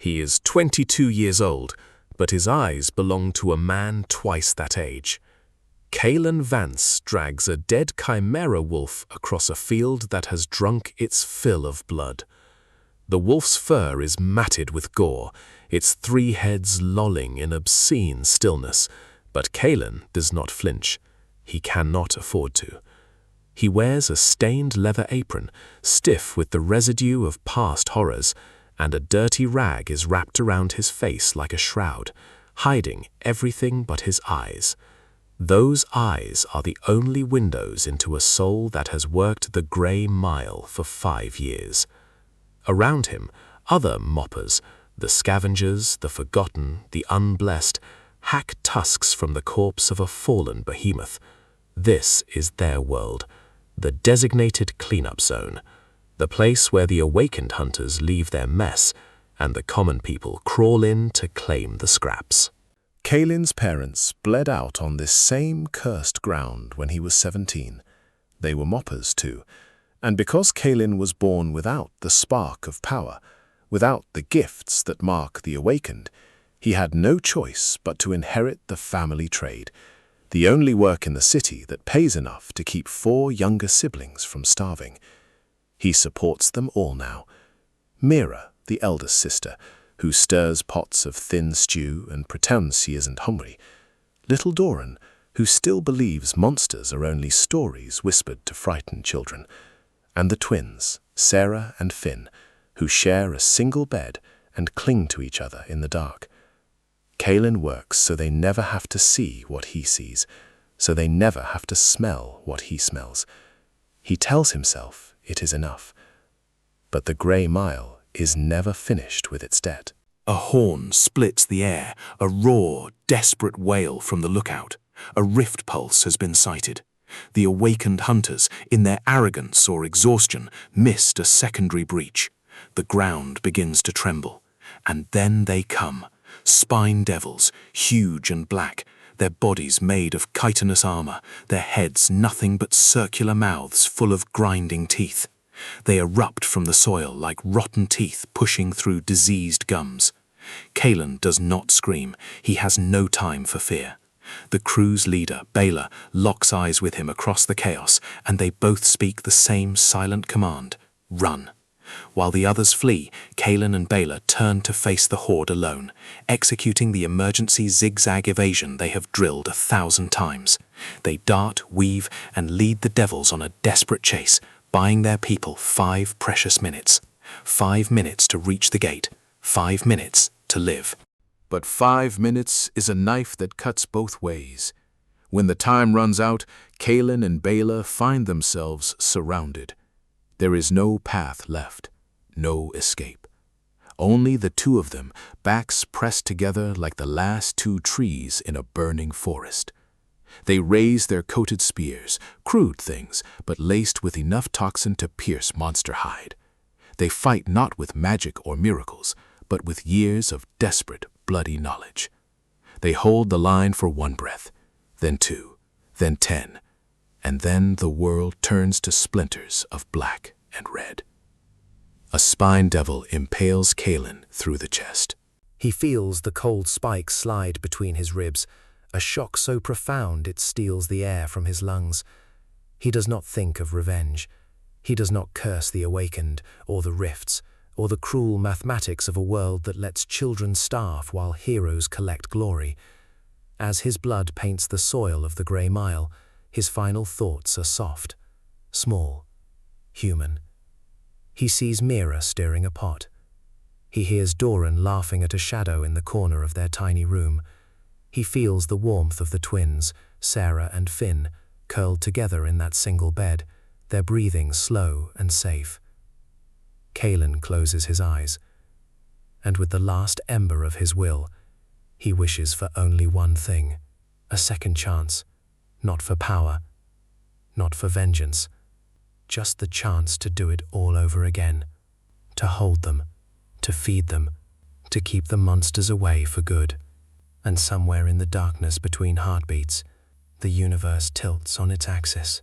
He is 22 years old, but his eyes belong to a man twice that age. Kaelen Vance drags a dead chimera wolf across a field that has drunk its fill of blood. The wolf's fur is matted with gore, its 3 heads lolling in obscene stillness, but Kaelen does not flinch. He cannot afford to. He wears a stained leather apron, stiff with the residue of past horrors, and a dirty rag is wrapped around his face like a shroud, hiding everything but his eyes. Those eyes are the only windows into a soul that has worked the grey mile for 5 years. Around him, other moppers, the scavengers, the forgotten, the unblessed, hack tusks from the corpse of a fallen behemoth. This is their world, the designated cleanup zone, the place where the awakened hunters leave their mess and the common people crawl in to claim the scraps. Kaelen's parents bled out on this same cursed ground when he was 17. They were moppers too, and because Kaelen was born without the spark of power, without the gifts that mark the awakened, he had no choice but to inherit the family trade, the only work in the city that pays enough to keep 4 younger siblings from starving. He supports them all now. Mira, the eldest sister, who stirs pots of thin stew and pretends she isn't hungry. Little Doran, who still believes monsters are only stories whispered to frighten children. And the twins, Sera and Finn, who share a single bed and cling to each other in the dark. Kaelen works so they never have to see what he sees, so they never have to smell what he smells. He tells himself it is enough. But the grey mile is never finished with its debt. A horn splits the air, a raw, desperate wail from the lookout. A rift pulse has been sighted. The awakened hunters, in their arrogance or exhaustion, missed a secondary breach. The ground begins to tremble. And then they come. Spine devils, huge and black, their bodies made of chitinous armor, their heads nothing but circular mouths full of grinding teeth. They erupt from the soil like rotten teeth pushing through diseased gums. Kaelen does not scream. He has no time for fear. The crew's leader, Bayler, locks eyes with him across the chaos, and they both speak the same silent command: run. While the others flee, Kaelen and Bayler turn to face the horde alone, executing the emergency zigzag evasion they have drilled 1,000 times. They dart, weave, and lead the devils on a desperate chase, buying their people 5 precious minutes. 5 minutes to reach the gate, 5 minutes to live. But 5 minutes is a knife that cuts both ways. When the time runs out, Kaelen and Bayler find themselves surrounded. There is no path left, no escape. Only the 2 of them, backs pressed together like the last 2 trees in a burning forest. They raise their coated spears, crude things, but laced with enough toxin to pierce monster hide. They fight not with magic or miracles, but with years of desperate, bloody knowledge. They hold the line for 1 breath, then 2, then 10, and then the world turns to splinters of black and red. A spine devil impales Kaelen through the chest. He feels the cold spike slide between his ribs, a shock so profound it steals the air from his lungs. He does not think of revenge. He does not curse the awakened, or the rifts, or the cruel mathematics of a world that lets children starve while heroes collect glory. As his blood paints the soil of the grey mile, his final thoughts are soft, small, human. He sees Mira stirring a pot. He hears Doran laughing at a shadow in the corner of their tiny room. He feels the warmth of the twins, Sera and Finn, curled together in that single bed, their breathing slow and safe. Kaelen closes his eyes, and with the last ember of his will, he wishes for only one thing: a second chance, not for power, not for vengeance, just the chance to do it all over again, to hold them, to feed them, to keep the monsters away for good. And somewhere in the darkness between heartbeats, the universe tilts on its axis.